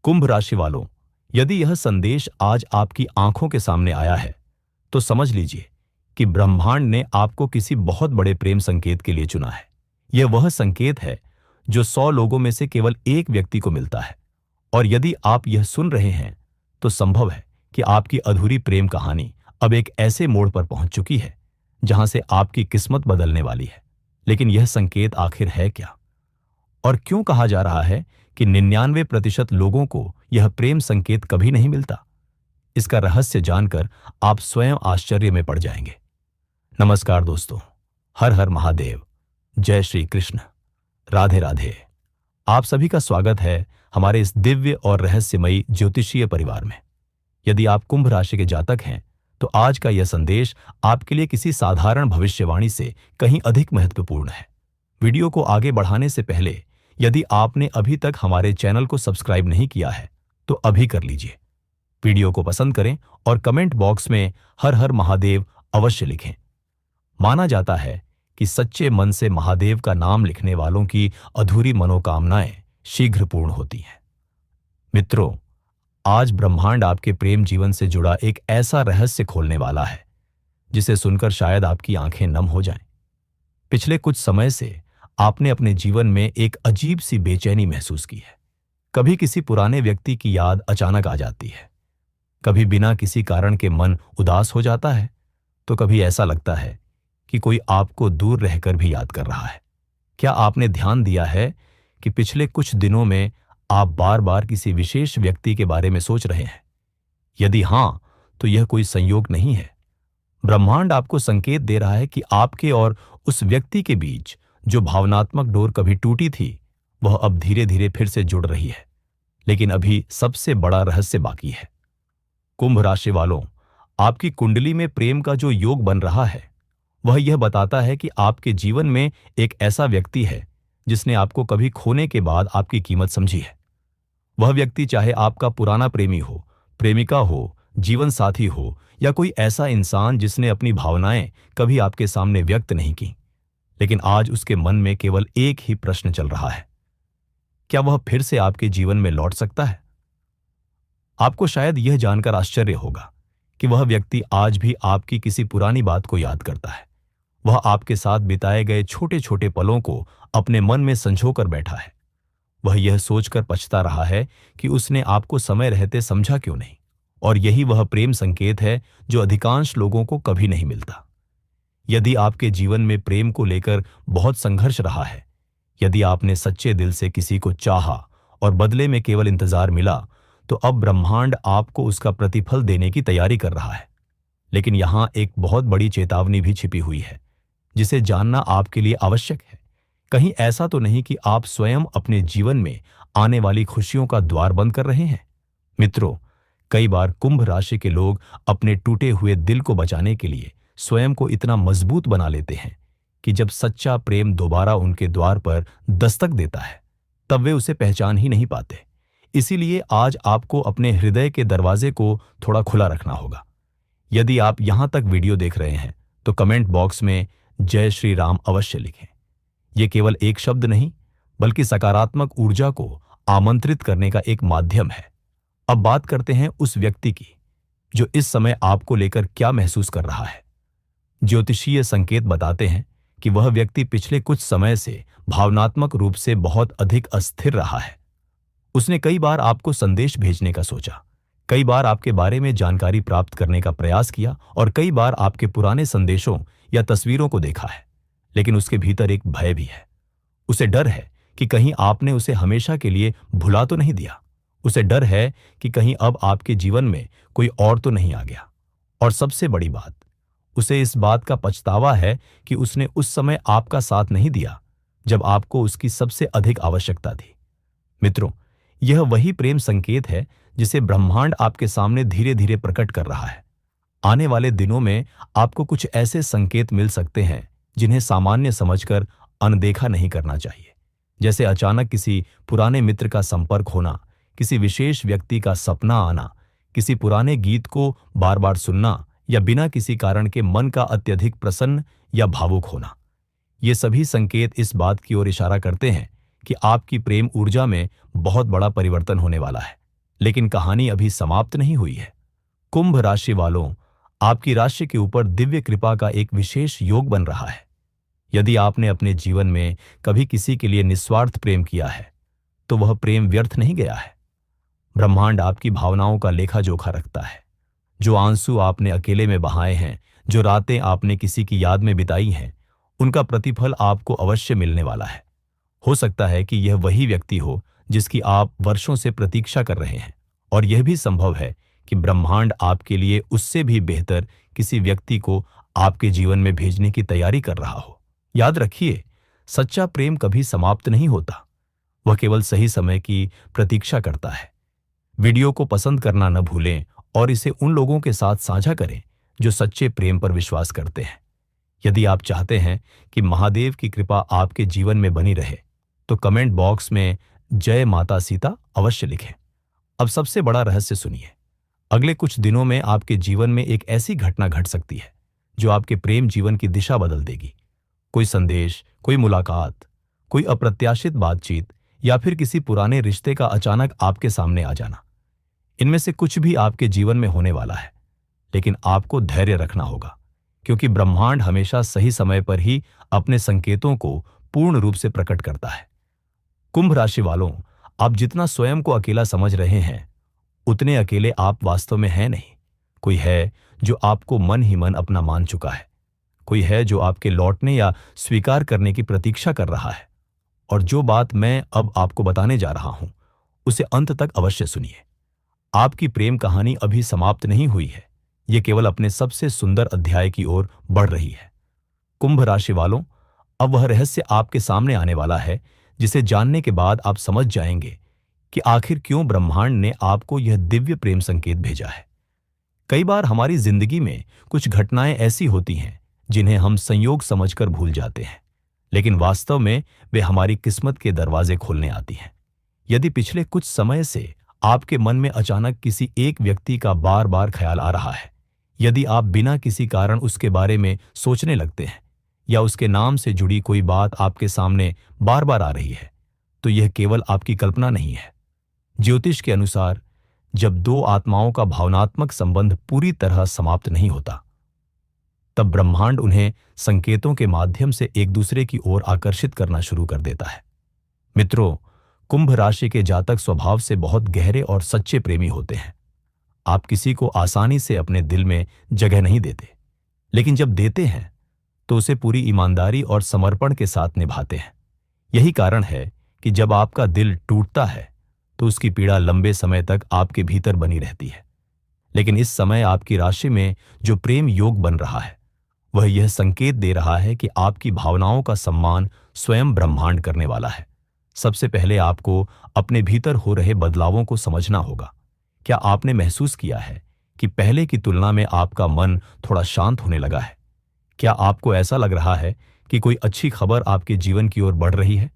कुंभ राशि वालों, यदि यह संदेश आज आपकी आंखों के सामने आया है तो समझ लीजिए कि ब्रह्मांड ने आपको किसी बहुत बड़े प्रेम संकेत के लिए चुना है। यह वह संकेत है जो 100 लोगों में से केवल एक व्यक्ति को मिलता है। और यदि आप यह सुन रहे हैं तो संभव है कि आपकी अधूरी प्रेम कहानी अब एक ऐसे मोड़ पर पहुंच चुकी है जहां से आपकी किस्मत बदलने वाली है। लेकिन यह संकेत आखिर है क्या, और क्यों कहा जा रहा है कि 99% लोगों को यह प्रेम संकेत कभी नहीं मिलता? इसका रहस्य जानकर आप स्वयं आश्चर्य में पड़ जाएंगे। नमस्कार दोस्तों, हर हर महादेव, जय श्री कृष्ण, राधे राधे। आप सभी का स्वागत है हमारे इस दिव्य और रहस्यमयी ज्योतिषीय परिवार में। यदि आप कुंभ राशि के जातक हैं तो आज का यह संदेश आपके लिए किसी साधारण भविष्यवाणी से कहीं अधिक महत्वपूर्ण है। वीडियो को आगे बढ़ाने से पहले यदि आपने अभी तक हमारे चैनल को सब्सक्राइब नहीं किया है तो अभी कर लीजिए। वीडियो को पसंद करें और कमेंट बॉक्स में हर हर महादेव अवश्य लिखें। माना जाता है कि सच्चे मन से महादेव का नाम लिखने वालों की अधूरी मनोकामनाएं शीघ्र पूर्ण होती हैं। मित्रों, आज ब्रह्मांड आपके प्रेम जीवन से जुड़ा एक ऐसा रहस्य खोलने वाला है जिसे सुनकर शायद आपकी आंखें नम हो जाएं। पिछले कुछ समय से आपने अपने जीवन में एक अजीब सी बेचैनी महसूस की है। कभी किसी पुराने व्यक्ति की याद अचानक आ जाती है, कभी बिना किसी कारण के मन उदास हो जाता है, तो कभी ऐसा लगता है कि कोई आपको दूर रहकर भी याद कर रहा है। क्या आपने ध्यान दिया है कि पिछले कुछ दिनों में आप बार बार किसी विशेष व्यक्ति के बारे में सोच रहे हैं? यदि हां, तो यह कोई संयोग नहीं है। ब्रह्मांड आपको संकेत दे रहा है कि आपके और उस व्यक्ति के बीच जो भावनात्मक डोर कभी टूटी थी, वह अब धीरे धीरे फिर से जुड़ रही है। लेकिन अभी सबसे बड़ा रहस्य बाकी है। कुंभ राशि वालों, आपकी कुंडली में प्रेम का जो योग बन रहा है वह यह बताता है कि आपके जीवन में एक ऐसा व्यक्ति है जिसने आपको कभी खोने के बाद आपकी कीमत समझी है। वह व्यक्ति चाहे आपका पुराना प्रेमी हो, प्रेमिका हो, जीवन साथी हो या कोई ऐसा इंसान जिसने अपनी भावनाएं कभी आपके सामने व्यक्त नहीं की, लेकिन आज उसके मन में केवल एक ही प्रश्न चल रहा है, क्या वह फिर से आपके जीवन में लौट सकता है? आपको शायद यह जानकर आश्चर्य होगा कि वह व्यक्ति आज भी आपकी किसी पुरानी बात को याद करता है। वह आपके साथ बिताए गए छोटे छोटे पलों को अपने मन में संजोकर बैठा है। वह यह सोचकर पछता रहा है कि उसने आपको समय रहते समझा क्यों नहीं। और यही वह प्रेम संकेत है जो अधिकांश लोगों को कभी नहीं मिलता। यदि आपके जीवन में प्रेम को लेकर बहुत संघर्ष रहा है, यदि आपने सच्चे दिल से किसी को चाहा और बदले में केवल इंतजार मिला, तो अब ब्रह्मांड आपको उसका प्रतिफल देने की तैयारी कर रहा है। लेकिन यहां एक बहुत बड़ी चेतावनी भी छिपी हुई है जिसे जानना आपके लिए आवश्यक है। कहीं ऐसा तो नहीं कि आप स्वयं अपने जीवन में आने वाली खुशियों का द्वार बंद कर रहे हैं? मित्रों, कई बार कुंभ राशि के लोग अपने टूटे हुए दिल को बचाने के लिए स्वयं को इतना मजबूत बना लेते हैं कि जब सच्चा प्रेम दोबारा उनके द्वार पर दस्तक देता है तब वे उसे पहचान ही नहीं पाते। इसीलिए आज आपको अपने हृदय के दरवाजे को थोड़ा खुला रखना होगा। यदि आप यहां तक वीडियो देख रहे हैं तो कमेंट बॉक्स में जय श्री राम अवश्य लिखें। यह केवल एक शब्द नहीं बल्कि सकारात्मक ऊर्जा को आमंत्रित करने का एक माध्यम है। अब बात करते हैं उस व्यक्ति की जो इस समय आपको लेकर क्या महसूस कर रहा है। ज्योतिषीय संकेत बताते हैं कि वह व्यक्ति पिछले कुछ समय से भावनात्मक रूप से बहुत अधिक अस्थिर रहा है। उसने कई बार आपको संदेश भेजने का सोचा, कई बार आपके बारे में जानकारी प्राप्त करने का प्रयास किया और कई बार आपके पुराने संदेशों या तस्वीरों को देखा है। लेकिन उसके भीतर एक भय भी है। उसे डर है कि कहीं आपने उसे हमेशा के लिए भुला तो नहीं दिया। उसे डर है कि कहीं अब आपके जीवन में कोई और तो नहीं आ गया। और सबसे बड़ी बात, उसे इस बात का पछतावा है कि उसने उस समय आपका साथ नहीं दिया जब आपको उसकी सबसे अधिक आवश्यकता थी। मित्रों, यह वही प्रेम संकेत है जिसे ब्रह्मांड आपके सामने धीरे धीरे प्रकट कर रहा है। आने वाले दिनों में आपको कुछ ऐसे संकेत मिल सकते हैं जिन्हें सामान्य समझकर अनदेखा नहीं करना चाहिए। जैसे अचानक किसी पुराने मित्र का संपर्क होना, किसी विशेष व्यक्ति का सपना आना, किसी पुराने गीत को बार बार सुनना या बिना किसी कारण के मन का अत्यधिक प्रसन्न या भावुक होना। ये सभी संकेत इस बात की ओर इशारा करते हैं कि आपकी प्रेम ऊर्जा में बहुत बड़ा परिवर्तन होने वाला है। लेकिन कहानी अभी समाप्त नहीं हुई है। कुंभ राशि वालों, आपकी राशि के ऊपर दिव्य कृपा का एक विशेष योग बन रहा है। यदि आपने अपने जीवन में कभी किसी के लिए निस्वार्थ प्रेम किया है, तो वह प्रेम व्यर्थ नहीं गया है। ब्रह्मांड आपकी भावनाओं का लेखा जोखा रखता है। जो आंसू आपने अकेले में बहाए हैं, जो रातें आपने किसी की याद में बिताई हैं, उनका प्रतिफल आपको अवश्य मिलने वाला है। हो सकता है कि यह वही व्यक्ति हो जिसकी आप वर्षों से प्रतीक्षा कर रहे हैं, और यह भी संभव है कि ब्रह्मांड आपके लिए उससे भी बेहतर किसी व्यक्ति को आपके जीवन में भेजने की तैयारी कर रहा हो। याद रखिए, सच्चा प्रेम कभी समाप्त नहीं होता, वह केवल सही समय की प्रतीक्षा करता है। वीडियो को पसंद करना न भूलें और इसे उन लोगों के साथ साझा करें जो सच्चे प्रेम पर विश्वास करते हैं। यदि आप चाहते हैं कि महादेव की कृपा आपके जीवन में बनी रहे, तो कमेंट बॉक्स में जय माता सीता अवश्य लिखें। अब सबसे बड़ा रहस्य सुनिए। अगले कुछ दिनों में आपके जीवन में एक ऐसी घटना घट सकती है जो आपके प्रेम जीवन की दिशा बदल देगी। कोई संदेश, कोई मुलाकात, कोई अप्रत्याशित बातचीत या फिर किसी पुराने रिश्ते का अचानक आपके सामने आ जाना। इनमें से कुछ भी आपके जीवन में होने वाला है, लेकिन आपको धैर्य रखना होगा, क्योंकि ब्रह्मांड हमेशा सही समय पर ही अपने संकेतों को पूर्ण रूप से प्रकट करता है। कुंभ राशि वालों, आप जितना स्वयं को अकेला समझ रहे हैं, उतने अकेले आप वास्तव में हैं नहीं। कोई है जो आपको मन ही मन अपना मान चुका है। कोई है जो आपके लौटने या स्वीकार करने की प्रतीक्षा कर रहा है। और जो बात मैं अब आपको बताने जा रहा हूं, उसे अंत तक अवश्य सुनिए। आपकी प्रेम कहानी अभी समाप्त नहीं हुई है, यह केवल अपने सबसे सुंदर अध्याय की ओर बढ़ रही है। कुंभ राशि वालों, अब वह रहस्य आपके सामने आने वाला है जिसे जानने के बाद आप समझ जाएंगे कि आखिर क्यों ब्रह्मांड ने आपको यह दिव्य प्रेम संकेत भेजा है। कई बार हमारी जिंदगी में कुछ घटनाएं ऐसी होती हैं जिन्हें हम संयोग समझकर भूल जाते हैं, लेकिन वास्तव में वे हमारी किस्मत के दरवाजे खोलने आती हैं। यदि पिछले कुछ समय से आपके मन में अचानक किसी एक व्यक्ति का बार बार ख्याल आ रहा है, यदि आप बिना किसी कारण उसके बारे में सोचने लगते हैं, या उसके नाम से जुड़ी कोई बात आपके सामने बार बार आ रही है, तो यह केवल आपकी कल्पना नहीं है। ज्योतिष के अनुसार जब दो आत्माओं का भावनात्मक संबंध पूरी तरह समाप्त नहीं होता, तब ब्रह्मांड उन्हें संकेतों के माध्यम से एक दूसरे की ओर आकर्षित करना शुरू कर देता है। मित्रों, कुंभ राशि के जातक स्वभाव से बहुत गहरे और सच्चे प्रेमी होते हैं। आप किसी को आसानी से अपने दिल में जगह नहीं देते, लेकिन जब देते हैं तो उसे पूरी ईमानदारी और समर्पण के साथ निभाते हैं। यही कारण है कि जब आपका दिल टूटता है तो उसकी पीड़ा लंबे समय तक आपके भीतर बनी रहती है। लेकिन इस समय आपकी राशि में जो प्रेम योग बन रहा है, वह यह संकेत दे रहा है कि आपकी भावनाओं का सम्मान स्वयं ब्रह्मांड करने वाला है। सबसे पहले आपको अपने भीतर हो रहे बदलावों को समझना होगा। क्या आपने महसूस किया है कि पहले की तुलना में आपका मन थोड़ा शांत होने लगा है? क्या आपको ऐसा लग रहा है कि कोई अच्छी खबर आपके जीवन की ओर बढ़ रही है?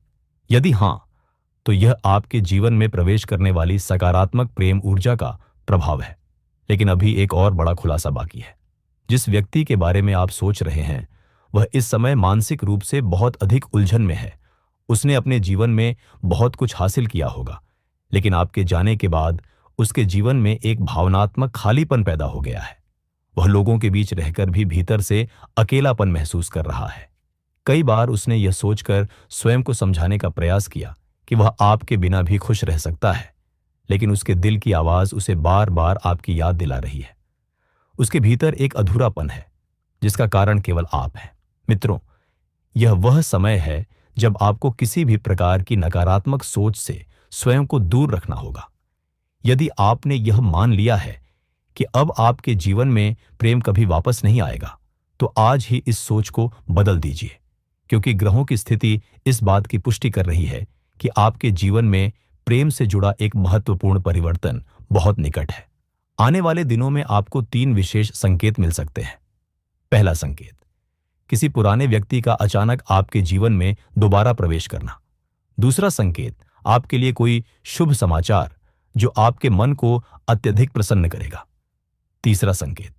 यदि हां, तो यह आपके जीवन में प्रवेश करने वाली सकारात्मक प्रेम ऊर्जा का प्रभाव है। लेकिन अभी एक और बड़ा खुलासा बाकी है। जिस व्यक्ति के बारे में आप सोच रहे हैं, वह इस समय मानसिक रूप से बहुत अधिक उलझन में है। उसने अपने जीवन में बहुत कुछ हासिल किया होगा, लेकिन आपके जाने के बाद उसके जीवन में एक भावनात्मक खालीपन पैदा हो गया है। वह लोगों के बीच रहकर भी भीतर से अकेलापन महसूस कर रहा है। कई बार उसने यह सोचकर स्वयं को समझाने का प्रयास किया कि वह आपके बिना भी खुश रह सकता है, लेकिन उसके दिल की आवाज उसे बार बार आपकी याद दिला रही है। उसके भीतर एक अधूरापन है, जिसका कारण केवल आप हैं। मित्रों, यह वह समय है जब आपको किसी भी प्रकार की नकारात्मक सोच से स्वयं को दूर रखना होगा। यदि आपने यह मान लिया है कि अब आपके जीवन में प्रेम कभी वापस नहीं आएगा, तो आज ही इस सोच को बदल दीजिए, क्योंकि ग्रहों की स्थिति इस बात की पुष्टि कर रही है कि आपके जीवन में प्रेम से जुड़ा एक महत्वपूर्ण परिवर्तन बहुत निकट है। आने वाले दिनों में आपको 3 विशेष संकेत मिल सकते हैं। पहला संकेत, किसी पुराने व्यक्ति का अचानक आपके जीवन में दोबारा प्रवेश करना। दूसरा संकेत, आपके लिए कोई शुभ समाचार जो आपके मन को अत्यधिक प्रसन्न करेगा। तीसरा संकेत,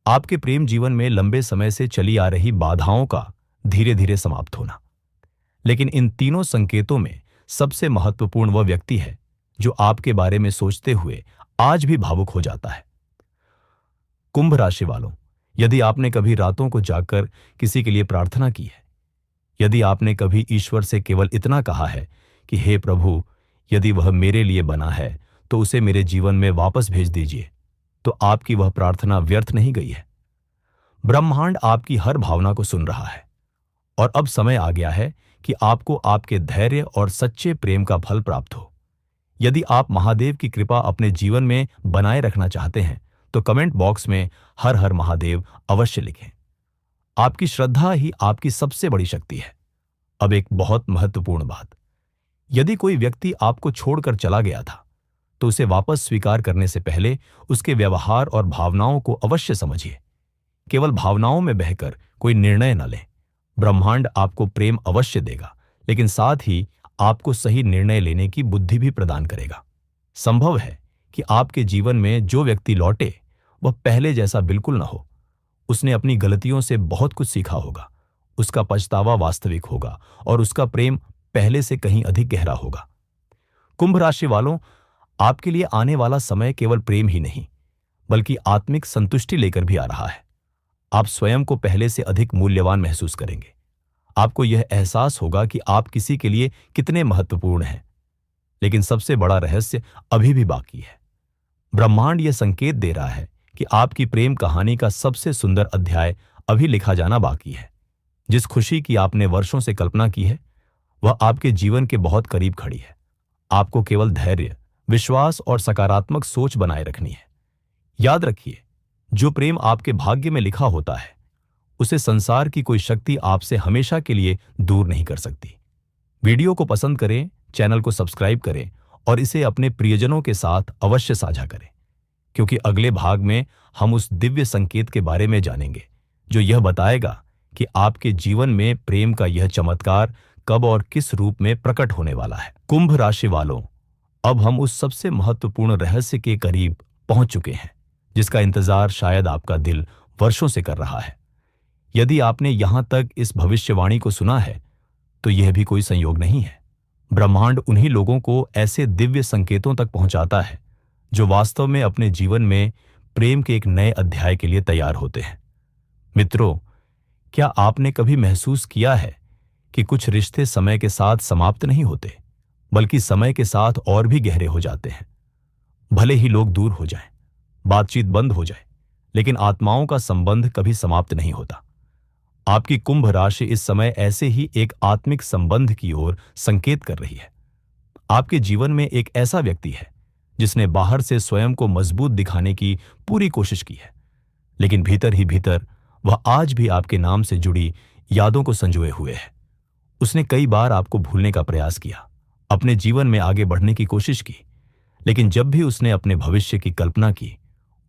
आपके प्रेम जीवन में लंबे समय से चली आ रही बाधाओं का धीरे धीरे समाप्त होना। लेकिन इन तीनों संकेतों में सबसे महत्वपूर्ण वह व्यक्ति है जो आपके बारे में सोचते हुए आज भी भावुक हो जाता है। कुंभ राशि वालों, यदि आपने कभी रातों को जागकर किसी के लिए प्रार्थना की है, यदि आपने कभी ईश्वर से केवल इतना कहा है कि हे प्रभु, यदि वह मेरे लिए बना है तो उसे मेरे जीवन में वापस भेज दीजिए, तो आपकी वह प्रार्थना व्यर्थ नहीं गई है। ब्रह्मांड आपकी हर भावना को सुन रहा है और अब समय आ गया है कि आपको आपके धैर्य और सच्चे प्रेम का फल प्राप्त हो। यदि आप महादेव की कृपा अपने जीवन में बनाए रखना चाहते हैं तो कमेंट बॉक्स में हर हर महादेव अवश्य लिखें। आपकी श्रद्धा ही आपकी सबसे बड़ी शक्ति है। अब एक बहुत महत्वपूर्ण बात, यदि कोई व्यक्ति आपको छोड़कर चला गया था तो उसे वापस स्वीकार करने से पहले उसके व्यवहार और भावनाओं को अवश्य समझिए। केवल भावनाओं में बहकर कोई निर्णय न लें। ब्रह्मांड आपको प्रेम अवश्य देगा, लेकिन साथ ही आपको सही निर्णय लेने की बुद्धि भी प्रदान करेगा। संभव है कि आपके जीवन में जो व्यक्ति लौटे वह पहले जैसा बिल्कुल न हो। उसने अपनी गलतियों से बहुत कुछ सीखा होगा, उसका पछतावा वास्तविक होगा और उसका प्रेम पहले से कहीं अधिक गहरा होगा। कुंभ राशि वालों, आपके लिए आने वाला समय केवल प्रेम ही नहीं बल्कि आत्मिक संतुष्टि लेकर भी आ रहा है। आप स्वयं को पहले से अधिक मूल्यवान महसूस करेंगे। आपको यह एहसास होगा कि आप किसी के लिए कितने महत्वपूर्ण हैं। लेकिन सबसे बड़ा रहस्य अभी भी बाकी है। ब्रह्मांड यह संकेत दे रहा है कि आपकी प्रेम कहानी का सबसे सुंदर अध्याय अभी लिखा जाना बाकी है। जिस खुशी की आपने वर्षों से कल्पना की है वह आपके जीवन के बहुत करीब खड़ी है। आपको केवल धैर्य, विश्वास और सकारात्मक सोच बनाए रखनी है। याद रखिए, जो प्रेम आपके भाग्य में लिखा होता है उसे संसार की कोई शक्ति आपसे हमेशा के लिए दूर नहीं कर सकती। वीडियो को पसंद करें, चैनल को सब्सक्राइब करें और इसे अपने प्रियजनों के साथ अवश्य साझा करें, क्योंकि अगले भाग में हम उस दिव्य संकेत के बारे में जानेंगे जो यह बताएगा कि आपके जीवन में प्रेम का यह चमत्कार कब और किस रूप में प्रकट होने वाला है। कुंभ राशि वालों, अब हम उस सबसे महत्वपूर्ण रहस्य के करीब पहुंच चुके हैं जिसका इंतजार शायद आपका दिल वर्षों से कर रहा है। यदि आपने यहां तक इस भविष्यवाणी को सुना है तो यह भी कोई संयोग नहीं है। ब्रह्मांड उन्हीं लोगों को ऐसे दिव्य संकेतों तक पहुंचाता है जो वास्तव में अपने जीवन में प्रेम के एक नए अध्याय के लिए तैयार होते हैं। मित्रों, क्या आपने कभी महसूस किया है कि कुछ रिश्ते समय के साथ समाप्त नहीं होते बल्कि समय के साथ और भी गहरे हो जाते हैं? भले ही लोग दूर हो जाएं, बातचीत बंद हो जाए, लेकिन आत्माओं का संबंध कभी समाप्त नहीं होता। आपकी कुंभ राशि इस समय ऐसे ही एक आत्मिक संबंध की ओर संकेत कर रही है। आपके जीवन में एक ऐसा व्यक्ति है जिसने बाहर से स्वयं को मजबूत दिखाने की पूरी कोशिश की है, लेकिन भीतर ही भीतर वह आज भी आपके नाम से जुड़ी यादों को संजोए हुए है। उसने कई बार आपको भूलने का प्रयास किया, अपने जीवन में आगे बढ़ने की कोशिश की, लेकिन जब भी उसने अपने भविष्य की कल्पना की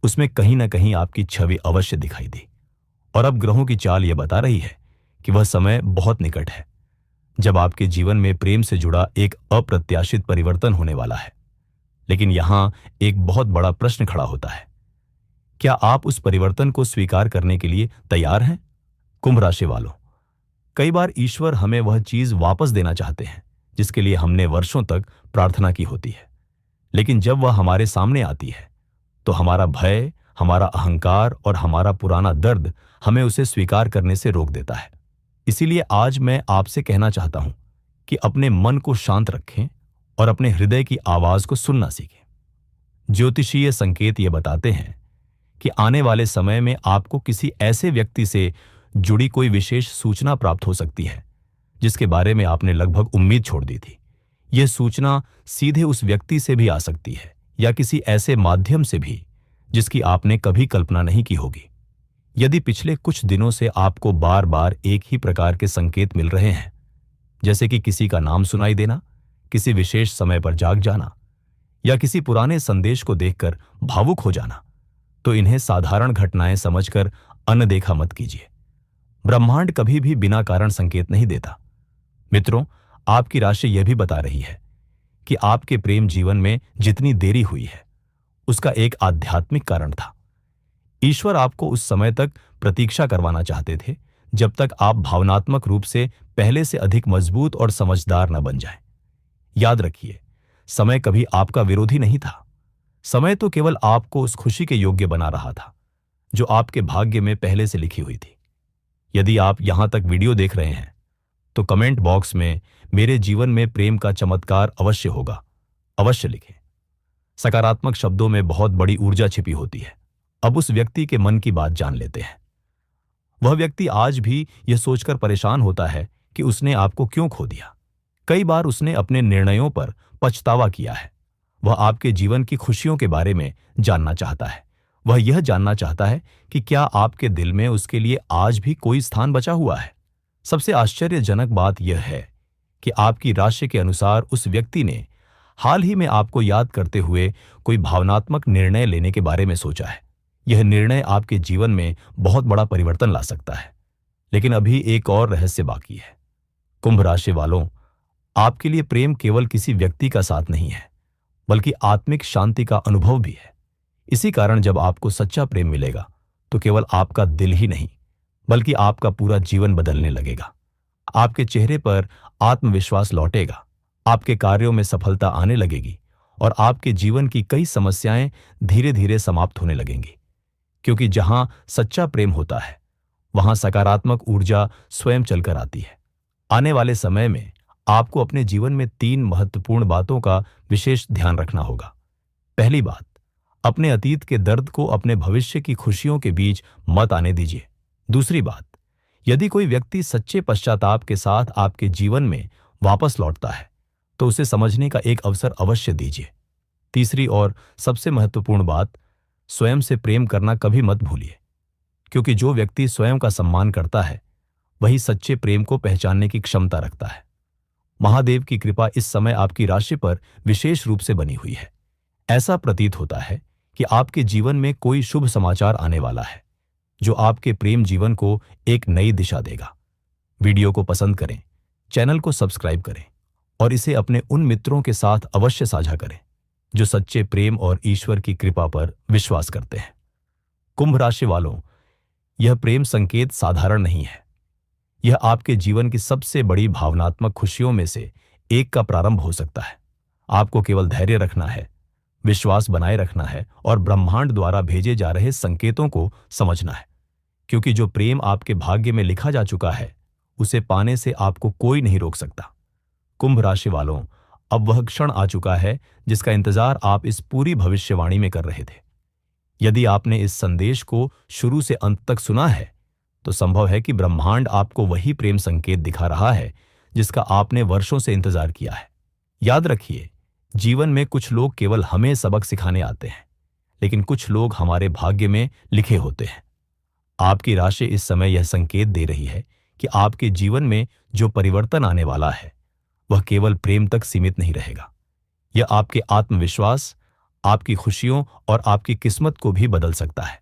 उसमें कहीं ना कहीं आपकी छवि अवश्य दिखाई दी। और अब ग्रहों की चाल यह बता रही है कि वह समय बहुत निकट है जब आपके जीवन में प्रेम से जुड़ा एक अप्रत्याशित परिवर्तन होने वाला है। लेकिन यहां एक बहुत बड़ा प्रश्न खड़ा होता है, क्या आप उस परिवर्तन को स्वीकार करने के लिए तैयार हैं? कुंभ राशि वालों, कई बार ईश्वर हमें वह चीज वापस देना चाहते हैं जिसके लिए हमने वर्षों तक प्रार्थना की होती है, लेकिन जब वह हमारे सामने आती है तो हमारा भय, हमारा अहंकार और हमारा पुराना दर्द हमें उसे स्वीकार करने से रोक देता है। इसीलिए आज मैं आपसे कहना चाहता हूं कि अपने मन को शांत रखें और अपने हृदय की आवाज को सुनना सीखें। ज्योतिषीय संकेत ये बताते हैं कि आने वाले समय में आपको किसी ऐसे व्यक्ति से जुड़ी कोई विशेष सूचना प्राप्त हो सकती है जिसके बारे में आपने लगभग उम्मीद छोड़ दी थी। यह सूचना सीधे उस व्यक्ति से भी आ सकती है या किसी ऐसे माध्यम से भी जिसकी आपने कभी कल्पना नहीं की होगी। यदि पिछले कुछ दिनों से आपको बार बार एक ही प्रकार के संकेत मिल रहे हैं, जैसे कि किसी का नाम सुनाई देना, किसी विशेष समय पर जाग जाना या किसी पुराने संदेश को देखकर भावुक हो जाना, तो इन्हें साधारण घटनाएं समझकर अनदेखा मत कीजिए। ब्रह्मांड कभी भी बिना कारण संकेत नहीं देता। मित्रों, आपकी राशि यह भी बता रही है कि आपके प्रेम जीवन में जितनी देरी हुई है उसका एक आध्यात्मिक कारण था। ईश्वर आपको उस समय तक प्रतीक्षा करवाना चाहते थे जब तक आप भावनात्मक रूप से पहले से अधिक मजबूत और समझदार न बन जाएं। याद रखिए, समय कभी आपका विरोधी नहीं था। समय तो केवल आपको उस खुशी के योग्य बना रहा था जो आपके भाग्य में पहले से लिखी हुई थी। यदि आप यहां तक वीडियो देख रहे हैं तो कमेंट बॉक्स में मेरे जीवन में प्रेम का चमत्कार अवश्य होगा अवश्य लिखें। सकारात्मक शब्दों में बहुत बड़ी ऊर्जा छिपी होती है। अब उस व्यक्ति के मन की बात जान लेते हैं। वह व्यक्ति आज भी यह सोचकर परेशान होता है कि उसने आपको क्यों खो दिया। कई बार उसने अपने निर्णयों पर पछतावा किया है। वह आपके जीवन की खुशियों के बारे में जानना चाहता है। वह यह जानना चाहता है कि क्या आपके दिल में उसके लिए आज भी कोई स्थान बचा हुआ है। सबसे आश्चर्यजनक बात यह है कि आपकी राशि के अनुसार उस व्यक्ति ने हाल ही में आपको याद करते हुए कोई भावनात्मक निर्णय लेने के बारे में सोचा है। यह निर्णय आपके जीवन में बहुत बड़ा परिवर्तन ला सकता है। लेकिन अभी एक और रहस्य बाकी है। कुंभ राशि वालों, आपके लिए प्रेम केवल किसी व्यक्ति का साथ नहीं है, बल्कि आत्मिक शांति का अनुभव भी है। इसी कारण जब आपको सच्चा प्रेम मिलेगा तो केवल आपका दिल ही नहीं, बल्कि आपका पूरा जीवन बदलने लगेगा। आपके चेहरे पर आत्मविश्वास लौटेगा, आपके कार्यों में सफलता आने लगेगी और आपके जीवन की कई समस्याएं धीरे धीरे समाप्त होने लगेंगी। क्योंकि जहां सच्चा प्रेम होता है वहां सकारात्मक ऊर्जा स्वयं चलकर आती है। आने वाले समय में आपको अपने जीवन में 3 महत्वपूर्ण बातों का विशेष ध्यान रखना होगा। पहली बात, अपने अतीत के दर्द को अपने भविष्य की खुशियों के बीच मत आने दीजिए। दूसरी बात, यदि कोई व्यक्ति सच्चे पश्चाताप के साथ आपके जीवन में वापस लौटता है तो उसे समझने का एक अवसर अवश्य दीजिए। तीसरी और सबसे महत्वपूर्ण बात, स्वयं से प्रेम करना कभी मत भूलिए, क्योंकि जो व्यक्ति स्वयं का सम्मान करता है वही सच्चे प्रेम को पहचानने की क्षमता रखता है। महादेव की कृपा इस समय आपकी राशि पर विशेष रूप से बनी हुई है। ऐसा प्रतीत होता है कि आपके जीवन में कोई शुभ समाचार आने वाला है जो आपके प्रेम जीवन को एक नई दिशा देगा। वीडियो को पसंद करें, चैनल को सब्सक्राइब करें और इसे अपने उन मित्रों के साथ अवश्य साझा करें जो सच्चे प्रेम और ईश्वर की कृपा पर विश्वास करते हैं। कुंभ राशि वालों, यह प्रेम संकेत साधारण नहीं है। यह आपके जीवन की सबसे बड़ी भावनात्मक खुशियों में से एक का प्रारंभ हो सकता है। आपको केवल धैर्य रखना है, विश्वास बनाए रखना है और ब्रह्मांड द्वारा भेजे जा रहे संकेतों को समझना है। क्योंकि जो प्रेम आपके भाग्य में लिखा जा चुका है उसे पाने से आपको कोई नहीं रोक सकता। कुंभ राशि वालों, अब वह क्षण आ चुका है जिसका इंतजार आप इस पूरी भविष्यवाणी में कर रहे थे। यदि आपने इस संदेश को शुरू से अंत तक सुना है तो संभव है कि ब्रह्मांड आपको वही प्रेम संकेत दिखा रहा है जिसका आपने वर्षों से इंतजार किया है। याद रखिए, जीवन में कुछ लोग केवल हमें सबक सिखाने आते हैं, लेकिन कुछ लोग हमारे भाग्य में लिखे होते हैं। आपकी राशि इस समय यह संकेत दे रही है कि आपके जीवन में जो परिवर्तन आने वाला है वह केवल प्रेम तक सीमित नहीं रहेगा। यह आपके आत्मविश्वास, आपकी खुशियों और आपकी किस्मत को भी बदल सकता है।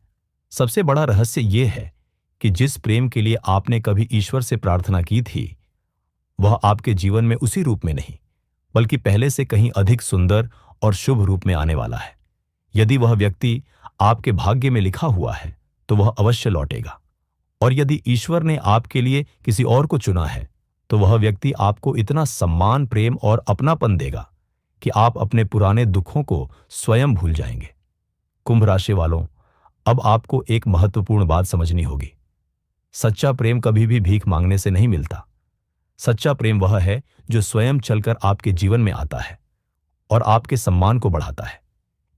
सबसे बड़ा रहस्य यह है कि जिस प्रेम के लिए आपने कभी ईश्वर से प्रार्थना की थी वह आपके जीवन में उसी रूप में नहीं, बल्कि पहले से कहीं अधिक सुंदर और शुभ रूप में आने वाला है। यदि वह व्यक्ति आपके भाग्य में लिखा हुआ है तो वह अवश्य लौटेगा, और यदि ईश्वर ने आपके लिए किसी और को चुना है तो वह व्यक्ति आपको इतना सम्मान, प्रेम और अपनापन देगा कि आप अपने पुराने दुखों को स्वयं भूल जाएंगे। कुंभ राशि वालों, अब आपको एक महत्वपूर्ण बात समझनी होगी। सच्चा प्रेम कभी भी भीख मांगने से नहीं मिलता। सच्चा प्रेम वह है जो स्वयं चलकर आपके जीवन में आता है और आपके सम्मान को बढ़ाता है।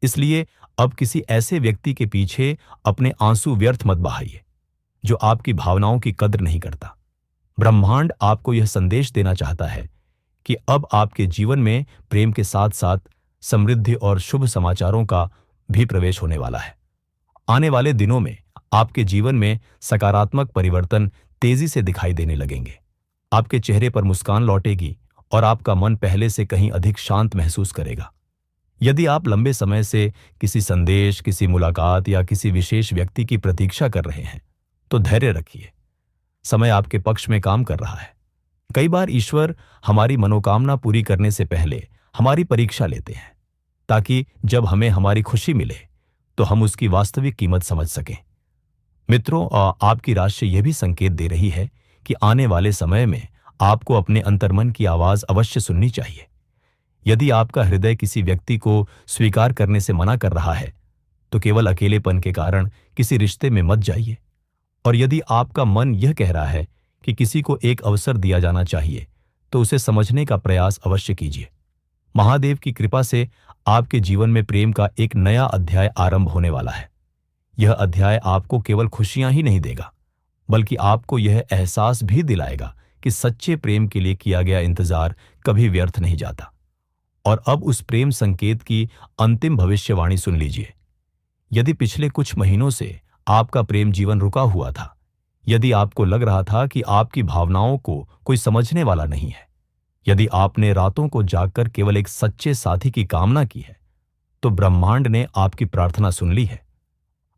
इसलिए अब किसी ऐसे व्यक्ति के पीछे अपने आंसू व्यर्थ मत बहाइए जो आपकी भावनाओं की कद्र नहीं करता। ब्रह्मांड आपको यह संदेश देना चाहता है कि अब आपके जीवन में प्रेम के साथ साथ समृद्धि और शुभ समाचारों का भी प्रवेश होने वाला है। आने वाले दिनों में आपके जीवन में सकारात्मक परिवर्तन तेजी से दिखाई देने लगेंगे। आपके चेहरे पर मुस्कान लौटेगी और आपका मन पहले से कहीं अधिक शांत महसूस करेगा। यदि आप लंबे समय से किसी संदेश, किसी मुलाकात या किसी विशेष व्यक्ति की प्रतीक्षा कर रहे हैं तो धैर्य रखिए। समय आपके पक्ष में काम कर रहा है। कई बार ईश्वर हमारी मनोकामना पूरी करने से पहले हमारी परीक्षा लेते हैं ताकि जब हमें हमारी खुशी मिले तो हम उसकी वास्तविक कीमत समझ सकें। मित्रों, आपकी राशि यह भी संकेत दे रही है कि आने वाले समय में आपको अपने अंतर्मन की आवाज अवश्य सुननी चाहिए। यदि आपका हृदय किसी व्यक्ति को स्वीकार करने से मना कर रहा है, तो केवल अकेलेपन के कारण किसी रिश्ते में मत जाइए। और यदि आपका मन यह कह रहा है कि किसी को एक अवसर दिया जाना चाहिए, तो उसे समझने का प्रयास अवश्य कीजिए। महादेव की कृपा से आपके जीवन में प्रेम का एक नया अध्याय आरंभ होने वाला है। यह अध्याय आपको केवल खुशियां ही नहीं देगा, बल्कि आपको यह एहसास भी दिलाएगा कि सच्चे प्रेम के लिए किया गया इंतजार कभी व्यर्थ नहीं जाता। और अब उस प्रेम संकेत की अंतिम भविष्यवाणी सुन लीजिए। यदि पिछले कुछ महीनों से आपका प्रेम जीवन रुका हुआ था, यदि आपको लग रहा था कि आपकी भावनाओं को कोई समझने वाला नहीं है, यदि आपने रातों को जागकर केवल एक सच्चे साथी की कामना की है, तो ब्रह्मांड ने आपकी प्रार्थना सुन ली है।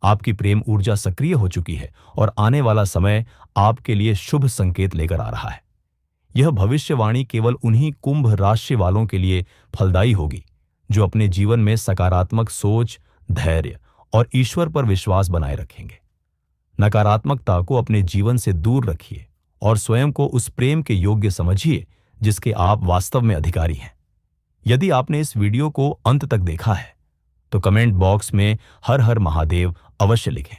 आपकी प्रेम ऊर्जा सक्रिय हो चुकी है और आने वाला समय आपके लिए शुभ संकेत लेकर आ रहा है। यह भविष्यवाणी केवल उन्हीं कुंभ राशि वालों के लिए फलदायी होगी जो अपने जीवन में सकारात्मक सोच, धैर्य और ईश्वर पर विश्वास बनाए रखेंगे। नकारात्मकता को अपने जीवन से दूर रखिए और स्वयं को उस प्रेम के योग्य समझिए जिसके आप वास्तव में अधिकारी हैं। यदि आपने इस वीडियो को अंत तक देखा है, तो कमेंट बॉक्स में हर हर महादेव अवश्य लिखें।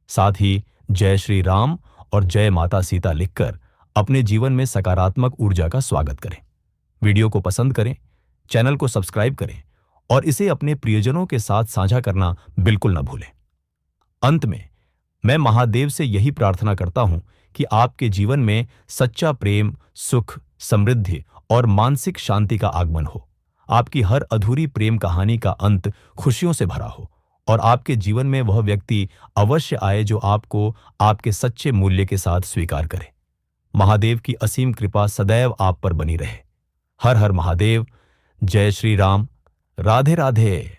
साथ ही जय श्री राम और जय माता सीता लिखकर अपने जीवन में सकारात्मक ऊर्जा का स्वागत करें। वीडियो को पसंद करें, चैनल को सब्सक्राइब करें और इसे अपने प्रियजनों के साथ साझा करना बिल्कुल न भूलें। अंत में मैं महादेव से यही प्रार्थना करता हूं कि आपके जीवन में सच्चा प्रेम, सुख, समृद्धि और मानसिक शांति का आगमन हो। आपकी हर अधूरी प्रेम कहानी का अंत खुशियों से भरा हो और आपके जीवन में वह व्यक्ति अवश्य आए जो आपको आपके सच्चे मूल्य के साथ स्वीकार करे। महादेव की असीम कृपा सदैव आप पर बनी रहे। हर हर महादेव। जय श्री राम। राधे राधे।